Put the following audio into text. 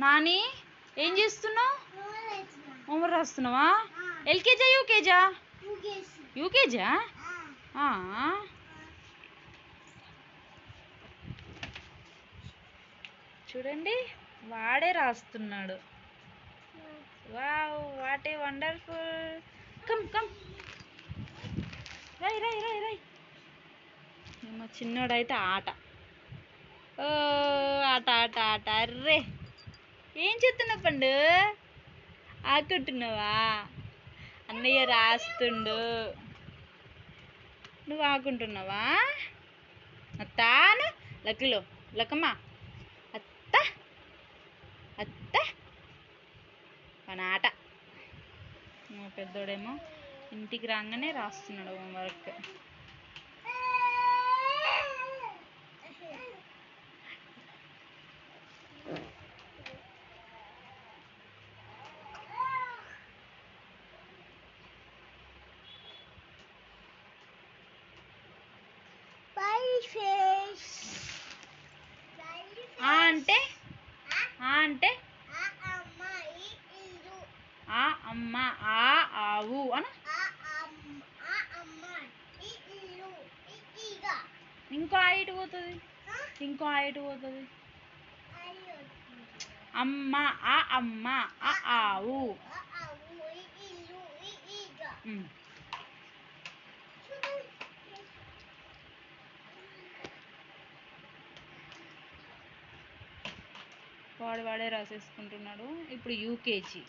నాని ఏం చేస్తున్నావు? హోంవర్క్ రాస్తున్నావా? ఎల్కేజా యూకేజా? యూకేజా? చూడండి వాడే రాస్తున్నాడు. Wow what a wonderful. Come come రై రై రై రై. మా చిన్నోడైతే ఆట ఓ ఆట ఆట ఆట. అర్రే ఏం చేస్తున్నావు పండు? ఆకుంటున్నావా? అన్నయ్య రాస్తుండు, నువ్వు ఆకుంటున్నావా? అత్తాను లక్కలో లక్కమ్మ అత్త అత్త మన ఆట. పెద్దోడేమో ఇంటికి రాగానే రాస్తున్నాడు హోంవర్క్. అంటే అంటే ఆ అమ్మ ఆ ఆవు అన. ఇంకో ఐటు పోతుంది, ఇంకో ఐటు పోతుంది. అమ్మ ఆ అమ్మ ఆ ఆవు. వాడే రాసేసుకుంటున్నాడు. ఇప్పుడు యూకేజీ.